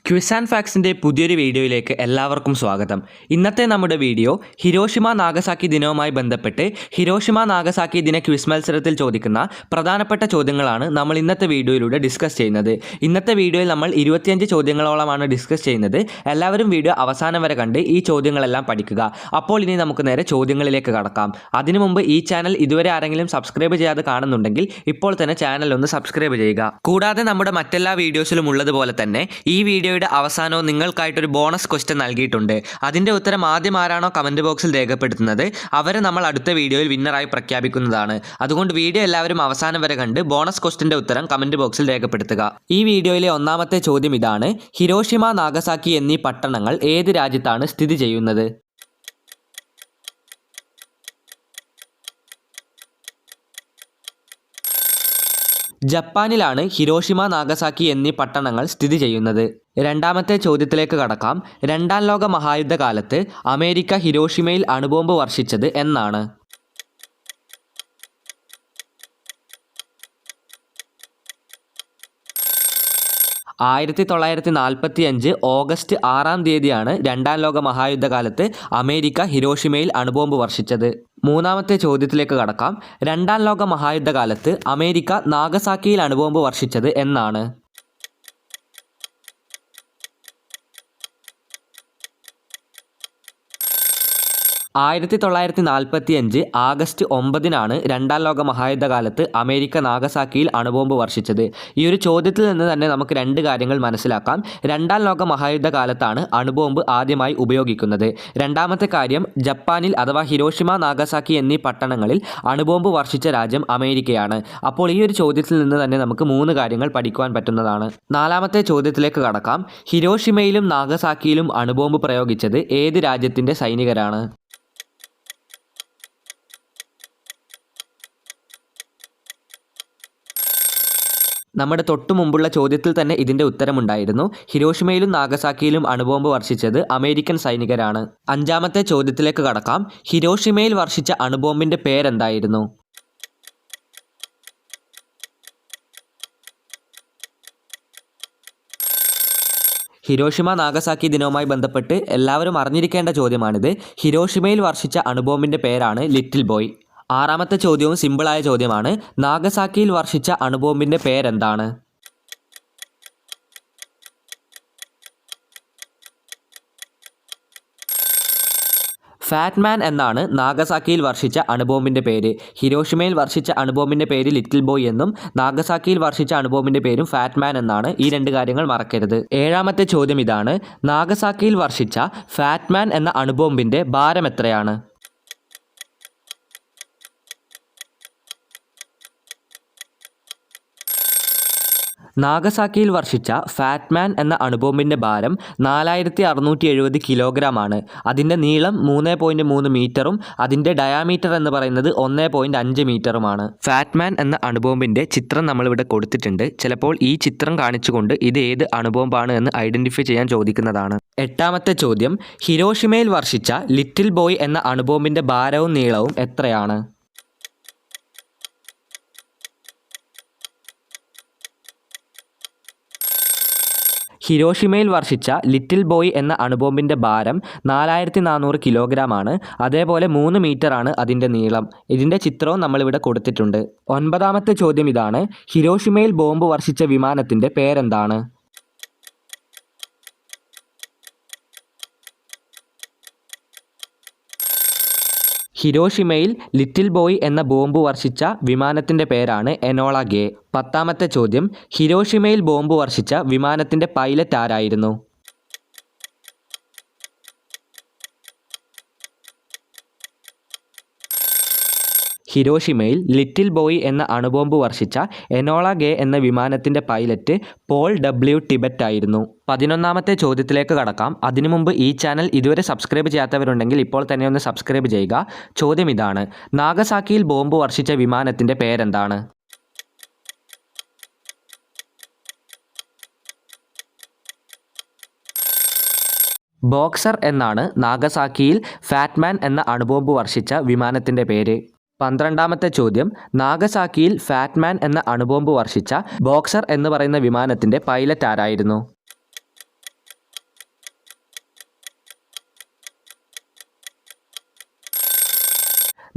Quiz and ഫാക്സിൻ്റെ പുതിയൊരു വീഡിയോയിലേക്ക് എല്ലാവർക്കും സ്വാഗതം. ഇന്നത്തെ നമ്മുടെ വീഡിയോ ഹിരോഷിമ നാഗസാക്കി ദിനവുമായി ബന്ധപ്പെട്ട് ഹിരോഷിമ നാഗസാക്കി ദിന ക്വിസ് മത്സരത്തിൽ ചോദിക്കുന്ന പ്രധാനപ്പെട്ട ചോദ്യങ്ങളാണ് നമ്മൾ ഇന്നത്തെ വീഡിയോയിലൂടെ ഡിസ്കസ് ചെയ്യുന്നത്. ഇന്നത്തെ വീഡിയോയിൽ നമ്മൾ 25 ചോദ്യങ്ങളോളമാണ് ഡിസ്കസ് ചെയ്യുന്നത്. എല്ലാവരും വീഡിയോ അവസാനം വരെ കണ്ട് ഈ ചോദ്യങ്ങളെല്ലാം പഠിക്കുക. അപ്പോൾ ഇനി നമുക്ക് നേരെ ചോദ്യങ്ങളിലേക്ക് കടക്കാം. അതിനു മുമ്പ് ഈ ചാനൽ ഇതുവരെ ആരെങ്കിലും സബ്സ്ക്രൈബ് ചെയ്യാതെ കാണുന്നുണ്ടെങ്കിൽ ഇപ്പോൾ തന്നെ ചാനൽ ഒന്ന് സബ്സ്ക്രൈബ് ചെയ്യുക. കൂടാതെ നമ്മുടെ മറ്റെല്ലാ വീഡിയോസിലും ഉള്ളതുപോലെ തന്നെ ഈ വീഡിയോയുടെ അവസാനവും നിങ്ങൾക്കായിട്ടൊരു ബോണസ് ക്വസ്റ്റ്യൻ നൽകിയിട്ടുണ്ട്. അതിൻ്റെ ഉത്തരം ആദ്യം ആരാണോ കമൻറ്റ് ബോക്സിൽ രേഖപ്പെടുത്തുന്നത് അവരെ നമ്മൾ അടുത്ത വീഡിയോയിൽ വിന്നറായി പ്രഖ്യാപിക്കുന്നതാണ്. അതുകൊണ്ട് വീഡിയോ എല്ലാവരും അവസാനം വരെ കണ്ട് ബോണസ് ക്വസ്റ്റ്യൻ്റെ ഉത്തരം കമൻറ്റ് ബോക്സിൽ രേഖപ്പെടുത്തുക. ഈ വീഡിയോയിലെ ഒന്നാമത്തെ ചോദ്യം ഇതാണ്: ഹിരോഷിമ നാഗസാക്കി എന്നീ പട്ടണങ്ങൾ ഏത് രാജ്യത്താണ് സ്ഥിതി ചെയ്യുന്നത്? ജപ്പാനിലാണ് ഹിരോഷിമ നാഗസാക്കി എന്നീ പട്ടണങ്ങൾ സ്ഥിതി ചെയ്യുന്നത്. രണ്ടാമത്തെ ചോദ്യത്തിലേക്ക് കടക്കാം. രണ്ടാം ലോക മഹായുദ്ധകാലത്ത് അമേരിക്ക ഹിരോഷിമയിൽ അണുബോംബ് വർഷിച്ചത് എന്നാണ്? ആയിരത്തി 1945 ഓഗസ്റ്റ് 6-ാം തീയതിയാണ് രണ്ടാം ലോക മഹായുദ്ധകാലത്ത് അമേരിക്ക ഹിരോഷിമയിൽ അണുബോംബ് വർഷിച്ചത്. മൂന്നാമത്തെ ചോദ്യത്തിലേക്ക് കടക്കാം. രണ്ടാം ലോക മഹായുദ്ധകാലത്ത് അമേരിക്ക നാഗസാക്കിയിൽ അണുബോംബ് വർഷിച്ചത് എന്നാണ്? 1945 ആഗസ്റ്റ് 9-നാണ് രണ്ടാം ലോക മഹായുദ്ധകാലത്ത് അമേരിക്ക നാഗസാക്കിയിൽ അണുബോംബ് വർഷിച്ചത്. ഈ ഒരു ചോദ്യത്തിൽ നിന്ന് തന്നെ നമുക്ക് രണ്ട് കാര്യങ്ങൾ മനസ്സിലാക്കാം. രണ്ടാം ലോക മഹായുദ്ധകാലത്താണ് അണുബോംബ് ആദ്യമായി ഉപയോഗിക്കുന്നത്. രണ്ടാമത്തെ കാര്യം, ജപ്പാനിൽ അഥവാ ഹിരോഷിമ നാഗസാക്കി എന്നീ പട്ടണങ്ങളിൽ അണുബോംബ് വർഷിച്ച രാജ്യം അമേരിക്കയാണ്. അപ്പോൾ ഈ ഒരു ചോദ്യത്തിൽ നിന്ന് തന്നെ നമുക്ക് 3 കാര്യങ്ങൾ പഠിക്കുവാൻ പറ്റുന്നതാണ്. നാലാമത്തെ ചോദ്യത്തിലേക്ക് കടക്കാം. ഹിരോഷിമയിലും നാഗസാക്കിയിലും അണുബോംബ് പ്രയോഗിച്ചത് ഏത് രാജ്യത്തിൻ്റെ സൈനികരാണ്? നമ്മുടെ തൊട്ടു മുമ്പുള്ള ചോദ്യത്തിൽ തന്നെ ഇതിൻ്റെ ഉത്തരമുണ്ടായിരുന്നു. ഹിരോഷിമയിലും നാഗസാക്കിയിലും അണുബോംബ് വർഷിച്ചത് അമേരിക്കൻ സൈനികരാണ്. അഞ്ചാമത്തെ ചോദ്യത്തിലേക്ക് കടക്കാം. ഹിരോഷിമയിൽ വർഷിച്ച അണുബോംബിൻ്റെ പേരെന്തായിരുന്നു? ഹിരോഷിമ നാഗസാക്കി ദിനവുമായി ബന്ധപ്പെട്ട് എല്ലാവരും അറിഞ്ഞിരിക്കേണ്ട ചോദ്യമാണിത്. ഹിരോഷിമയിൽ വർഷിച്ച അണുബോംബിൻ്റെ പേരാണ് ലിറ്റിൽ ബോയ്. ആറാമത്തെ ചോദ്യവും സിമ്പിളായ ചോദ്യമാണ്. നാഗസാക്കിയിൽ വർഷിച്ച അണുബോംബിൻ്റെ പേരെന്താണ്? ഫാറ്റ്മാൻ എന്നാണ് നാഗസാക്കിയിൽ വർഷിച്ച അണുബോംബിൻ്റെ പേര്. ഹിരോഷിമയിൽ വർഷിച്ച അണുബോംബിൻ്റെ പേര് ലിറ്റിൽ ബോയ് എന്നും നാഗസാക്കിയിൽ വർഷിച്ച അണുബോംബിൻ്റെ പേരും ഫാറ്റ്മാൻ എന്നാണ്. ഈ 2 കാര്യങ്ങൾ മറക്കരുത്. ഏഴാമത്തെ ചോദ്യം ഇതാണ്: നാഗസാക്കിയിൽ വർഷിച്ച ഫാറ്റ്മാൻ എന്ന അണുബോംബിൻ്റെ ഭാരം എത്രയാണ്? നാഗസാക്കിയിൽ വർഷിച്ച ഫാറ്റ്മാൻ എന്ന അണുബോംബിൻ്റെ ഭാരം 4670 കിലോഗ്രാം ആണ്. അതിൻ്റെ നീളം 3.3 മീറ്ററും അതിൻ്റെ ഡയാമീറ്റർ എന്ന് പറയുന്നത് 1.5 മീറ്ററുമാണ്. ഫാറ്റ്മാൻ എന്ന അണുബോംബിൻ്റെ ചിത്രം നമ്മളിവിടെ കൊടുത്തിട്ടുണ്ട്. ചിലപ്പോൾ ഈ ചിത്രം കാണിച്ചുകൊണ്ട് ഇത് ഏത് അണുബോംബാണ് എന്ന് ഐഡൻറ്റിഫൈ ചെയ്യാൻ ചോദിക്കുന്നതാണ്. എട്ടാമത്തെ ചോദ്യം: ഹിരോഷിമയിൽ വർഷിച്ച ലിറ്റിൽ ബോയ് എന്ന അണുബോംബിൻ്റെ ഭാരവും നീളവും എത്രയാണ്? ഹിരോഷിമയിൽ വർഷിച്ച ലിറ്റിൽ ബോയ് എന്ന അണുബോംബിൻ്റെ ഭാരം 4400 കിലോഗ്രാം ആണ്. അതേപോലെ 3 മീറ്ററാണ് അതിൻ്റെ നീളം. ഇതിൻ്റെ ചിത്രവും നമ്മളിവിടെ കൊടുത്തിട്ടുണ്ട്. ഒൻപതാമത്തെ ചോദ്യം ഇതാണ്: ഹിരോഷിമയിൽ ബോംബ് വർഷിച്ച വിമാനത്തിൻ്റെ പേരെന്താണ്? ഹിരോഷിമയിൽ ലിറ്റിൽ ബോയ് എന്ന ബോംബ് വർഷിച്ച വിമാനത്തിൻ്റെ പേരാണ് എനോള ഗേ. പത്താമത്തെ ചോദ്യം: ഹിരോഷിമയിൽ ബോംബ് വർഷിച്ച വിമാനത്തിൻ്റെ പൈലറ്റ് ആരായിരുന്നു? ഹിരോഷിമയിൽ ലിറ്റിൽ ബോയ് എന്ന അണുബോംബ് വർഷിച്ച എനോള ഗേ എന്ന വിമാനത്തിൻ്റെ പൈലറ്റ് പോൾ W. ടിബറ്റ് ആയിരുന്നു. 11ാമത്തെ ചോദ്യത്തിലേക്ക് കടക്കാം. അതിനു മുമ്പ് ഈ ചാനൽ ഇതുവരെ സബ്സ്ക്രൈബ് ചെയ്യാത്തവരുണ്ടെങ്കിൽ ഇപ്പോൾ തന്നെ ഒന്ന് സബ്സ്ക്രൈബ് ചെയ്യുക. ചോദ്യം ഇതാണ്: നാഗസാക്കിയിൽ ബോംബ് വർഷിച്ച വിമാനത്തിൻ്റെ പേരെന്താണ്? ബോക്സർ എന്നാണ് നാഗസാക്കിയിൽ ഫാറ്റ്മാൻ എന്ന അണുബോംബ് വർഷിച്ച വിമാനത്തിൻ്റെ പേര്. 12ാമത്തെ ചോദ്യം: നാഗസാക്കിയിൽ ഫാറ്റ്മാൻ എന്ന അണുബോംബ് വർഷിച്ച ബോക്സർ എന്ന് പറയുന്ന വിമാനത്തിൻ്റെ പൈലറ്റ് ആരായിരുന്നു?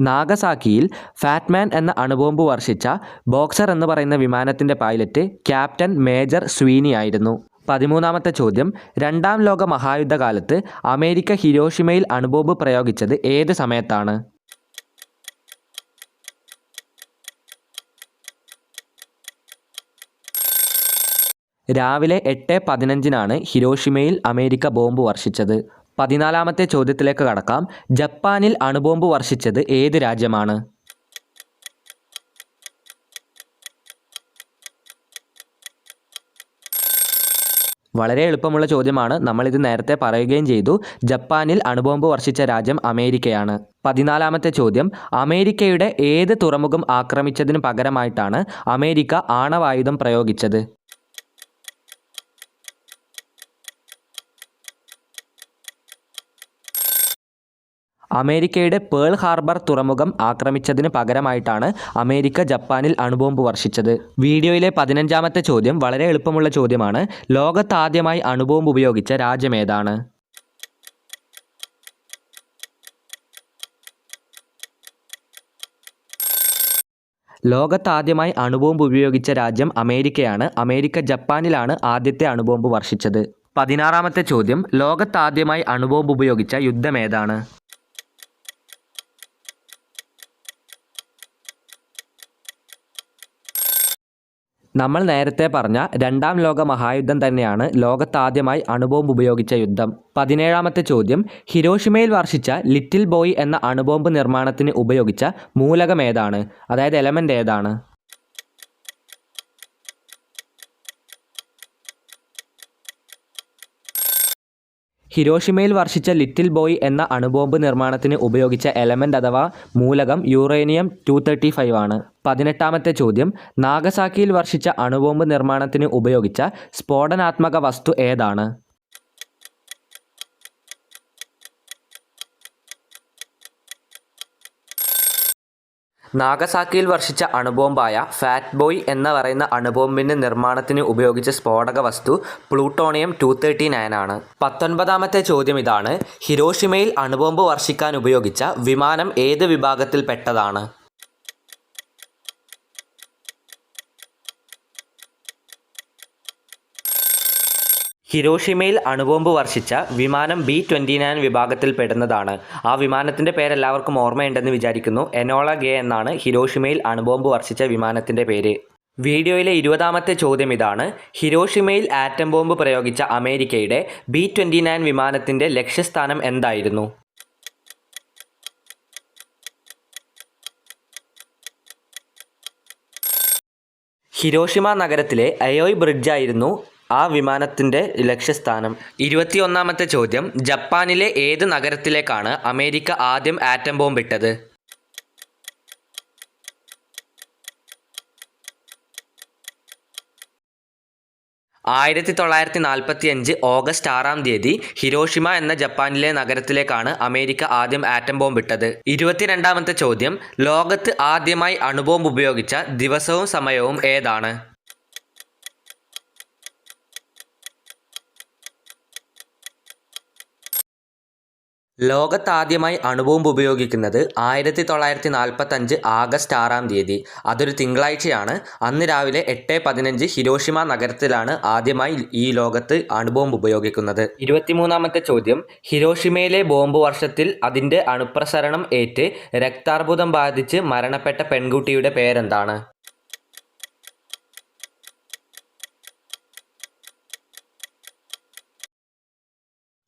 നാഗസാക്കിയിൽ ഫാറ്റ്മാൻ എന്ന അണുബോംബ് വർഷിച്ച ബോക്സർ എന്ന് പറയുന്ന വിമാനത്തിൻ്റെ പൈലറ്റ് ക്യാപ്റ്റൻ മേജർ സ്വീനി ആയിരുന്നു. 13ാമത്തെ ചോദ്യം, രണ്ടാം ലോക മഹായുദ്ധകാലത്ത് അമേരിക്ക ഹിരോഷിമയിൽ അണുബോംബ് പ്രയോഗിച്ചത് ഏത് സമയത്താണ്? രാവിലെ 8:15 ഹിരോഷിമയിൽ അമേരിക്ക ബോംബ് വർഷിച്ചത്. 14ാമത്തെ ചോദ്യത്തിലേക്ക് കടക്കാം. ജപ്പാനിൽ അണുബോംബ് വർഷിച്ചത് ഏത് രാജ്യമാണ്? വളരെ എളുപ്പമുള്ള ചോദ്യമാണ്. നമ്മളിത് നേരത്തെ പറയുകയും ചെയ്തു. ജപ്പാനിൽ അണുബോംബ് വർഷിച്ച രാജ്യം അമേരിക്കയാണ്. 14ാമത്തെ ചോദ്യം, അമേരിക്കയുടെ ഏത് തുറമുഖം ആക്രമിച്ചതിന് പകരമായിട്ടാണ് അമേരിക്ക ആണവായുധം പ്രയോഗിച്ചത്? അമേരിക്കയുടെ പേൾ ഹാർബർ തുറമുഖം ആക്രമിച്ചതിന് പകരമായിട്ടാണ് അമേരിക്ക ജപ്പാനിൽ അണുബോംബ് വർഷിച്ചത്. വീഡിയോയിലെ 15ാമത്തെ ചോദ്യം വളരെ എളുപ്പമുള്ള ചോദ്യമാണ്. ലോകത്താദ്യമായി അണുബോംബ് ഉപയോഗിച്ച രാജ്യമേതാണ്? ലോകത്താദ്യമായി അണുബോംബ് ഉപയോഗിച്ച രാജ്യം അമേരിക്കയാണ്. അമേരിക്ക ജപ്പാനിലാണ് ആദ്യത്തെ അണുബോംബ് വർഷിച്ചത്. 16ാമത്തെ ചോദ്യം, ലോകത്താദ്യമായി അണുബോംബ് ഉപയോഗിച്ച യുദ്ധമേതാണ്? നമ്മൾ നേരത്തെ പറഞ്ഞ രണ്ടാം ലോക മഹായുദ്ധം തന്നെയാണ് ലോകത്താദ്യമായി അണുബോംബ് ഉപയോഗിച്ച യുദ്ധം. 17ാമത്തെ ചോദ്യം, ഹിരോഷിമയിൽ വർഷിച്ച ലിറ്റിൽ ബോയ് എന്ന അണുബോംബ് നിർമ്മാണത്തിന് ഉപയോഗിച്ച മൂലകം ഏതാണ്? അതായത് എലമെൻ്റ് ഏതാണ്? ഹിരോഷിമയിൽ വർഷിച്ച ലിറ്റിൽ ബോയ് എന്ന അണുബോംബ് നിർമ്മാണത്തിന് ഉപയോഗിച്ച എലമെൻ്റ് അഥവാ മൂലകം യുറേനിയം 235 ആണ്. 18ാമത്തെ ചോദ്യം, നാഗസാക്കിയിൽ വർഷിച്ച അണുബോംബ് നിർമ്മാണത്തിന് ഉപയോഗിച്ച സ്ഫോടനാത്മക വസ്തു ഏതാണ്? നാഗസാക്കിയിൽ വർഷിച്ച അണുബോംബായ ഫാറ്റ് ബോയ് എന്ന് പറയുന്ന അണുബോംബിൻ്റെ നിർമ്മാണത്തിന് ഉപയോഗിച്ച സ്ഫോടക വസ്തു പ്ലൂട്ടോണിയം 239 ആണ്. 19ാമത്തെ ചോദ്യം ഇതാണ്. ഹിരോഷിമയിൽ അണുബോംബ് വർഷിക്കാൻ ഉപയോഗിച്ച വിമാനം ഏത് വിഭാഗത്തിൽപ്പെട്ടതാണ്? ഹിരോഷിമയിൽ അണുബോംബ് വർഷിച്ച വിമാനം B-29 വിഭാഗത്തിൽ പെടുന്നതാണ്. ആ വിമാനത്തിൻ്റെ പേരെല്ലാവർക്കും ഓർമ്മയുണ്ടെന്ന് വിചാരിക്കുന്നു. എനോള ഗേ എന്നാണ് ഹിരോഷിമയിൽ അണുബോംബ് വർഷിച്ച വിമാനത്തിൻ്റെ പേര്. വീഡിയോയിലെ 20ാമത്തെ ചോദ്യം ഇതാണ്. ഹിരോഷിമയിൽ ആറ്റം ബോംബ് പ്രയോഗിച്ച അമേരിക്കയുടെ B-29 വിമാനത്തിൻ്റെ ലക്ഷ്യസ്ഥാനം എന്തായിരുന്നു? ഹിരോഷിമ നഗരത്തിലെ അയോയ് ബ്രിഡ്ജായിരുന്നു ആ വിമാനത്തിൻ്റെ ലക്ഷ്യസ്ഥാനം. 21ാമത്തെ ചോദ്യം, ജപ്പാനിലെ ഏത് നഗരത്തിലേക്കാണ് അമേരിക്ക ആദ്യം ആറ്റം ബോംബ് ഇട്ടത്? ഓഗസ്റ്റ് 6-ാം തീയതി ഹിരോഷിമ എന്ന ജപ്പാനിലെ നഗരത്തിലേക്കാണ് അമേരിക്ക ആദ്യം ആറ്റം ബോംബ് ഇട്ടത്. 22ാമത്തെ ചോദ്യം, ലോകത്ത് ആദ്യമായി അണുബോംബ് ഉപയോഗിച്ച ദിവസവും സമയവും ഏതാണ്? ലോകത്താദ്യമായി അണുബോംബ് ഉപയോഗിക്കുന്നത് 1945 ആഗസ്റ്റ് 6-ാം തീയതി. അതൊരു തിങ്കളാഴ്ചയാണ്. അന്ന് രാവിലെ 8:15 ഹിരോഷിമ നഗരത്തിലാണ് ആദ്യമായി ഈ ലോകത്ത് അണുബോംബ് ഉപയോഗിക്കുന്നത്. 23ാമത്തെ ചോദ്യം, ഹിരോഷിമയിലെ ബോംബ് വർഷത്തിൽ അതിൻ്റെ അണുപ്രസരണം ഏറ്റ് രക്താർബുദം ബാധിച്ച് മരണപ്പെട്ട പെൺകുട്ടിയുടെ പേരെന്താണ്?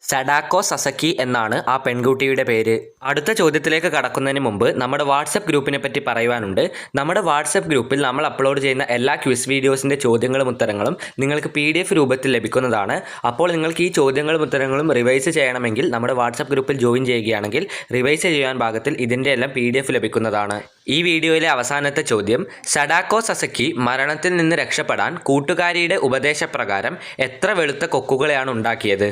സഡാക്കോ സസക്കി എന്നാണ് ആ പെൺകുട്ടിയുടെ പേര്. അടുത്ത ചോദ്യത്തിലേക്ക് കടക്കുന്നതിന് മുമ്പ് നമ്മുടെ വാട്സപ്പ് ഗ്രൂപ്പിനെ പറ്റി പറയുവാനുണ്ട്. നമ്മുടെ വാട്സപ്പ് ഗ്രൂപ്പിൽ നമ്മൾ അപ്ലോഡ് ചെയ്യുന്ന എല്ലാ ക്വിസ് വീഡിയോസിൻ്റെ ചോദ്യങ്ങളും ഉത്തരങ്ങളും നിങ്ങൾക്ക് PDF രൂപത്തിൽ ലഭിക്കുന്നതാണ്. അപ്പോൾ നിങ്ങൾക്ക് ഈ ചോദ്യങ്ങളും ഉത്തരങ്ങളും റിവൈസ് ചെയ്യണമെങ്കിൽ നമ്മുടെ വാട്സപ്പ് ഗ്രൂപ്പിൽ ജോയിൻ ചെയ്യുകയാണെങ്കിൽ റിവൈസ് ചെയ്യാൻ ഭാഗത്തിൽ ഇതിൻ്റെ എല്ലാം PDF ലഭിക്കുന്നതാണ്. ഈ വീഡിയോയിലെ അവസാനത്തെ ചോദ്യം, സഡാക്കോ സസക്കി മരണത്തിൽ നിന്ന് രക്ഷപ്പെടാൻ കൂട്ടുകാരിയുടെ ഉപദേശപ്രകാരം എത്ര വെളുത്ത കൊക്കുകളെയാണ് ഉണ്ടാക്കിയത്?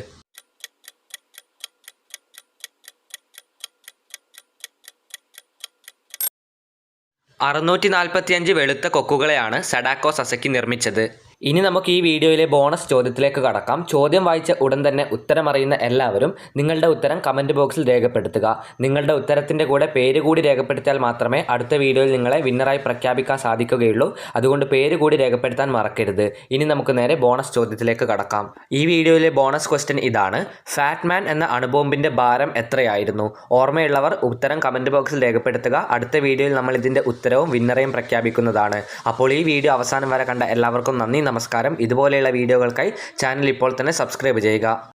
645 വെളുത്ത കൊക്കുകളെയാണ് സഡാക്കോ സസക്കി നിർമ്മിച്ചത്. ഇനി നമുക്ക് ഈ വീഡിയോയിലെ ബോണസ് ചോദ്യത്തിലേക്ക് കടക്കാം. ചോദ്യം വായിച്ച ഉടൻ തന്നെ ഉത്തരമറിയുന്ന എല്ലാവരും നിങ്ങളുടെ ഉത്തരം കമൻറ്റ് ബോക്സിൽ രേഖപ്പെടുത്തുക. നിങ്ങളുടെ ഉത്തരത്തിൻ്റെ കൂടെ പേര് കൂടി രേഖപ്പെടുത്തിയാൽ മാത്രമേ അടുത്ത വീഡിയോയിൽ നിങ്ങളെ വിന്നറായി പ്രഖ്യാപിക്കാൻ സാധിക്കുകയുള്ളൂ. അതുകൊണ്ട് പേര് കൂടി രേഖപ്പെടുത്താൻ മറക്കരുത്. ഇനി നമുക്ക് നേരെ ബോണസ് ചോദ്യത്തിലേക്ക് കടക്കാം. ഈ വീഡിയോയിലെ ബോണസ് ക്വസ്റ്റ്യൻ ഇതാണ്: ഫാറ്റ്മാൻ എന്ന അണുബോംബിൻ്റെ ഭാരം എത്രയായിരുന്നു? ഓർമ്മയുള്ളവർ ഉത്തരം കമൻറ്റ് ബോക്സിൽ രേഖപ്പെടുത്തുക. അടുത്ത വീഡിയോയിൽ നമ്മൾ ഇതിൻ്റെ ഉത്തരവും വിന്നറേയും പ്രഖ്യാപിക്കുന്നതാണ്. അപ്പോൾ ഈ വീഡിയോ അവസാനം വരെ കണ്ട എല്ലാവർക്കും നന്ദി, നമസ്കാരം. ഇതുപോലെയുള്ള വീഡിയോകൾക്കായി ചാനൽ ഇപ്പോൾ തന്നെ സബ്സ്ക്രൈബ് ചെയ്യുക.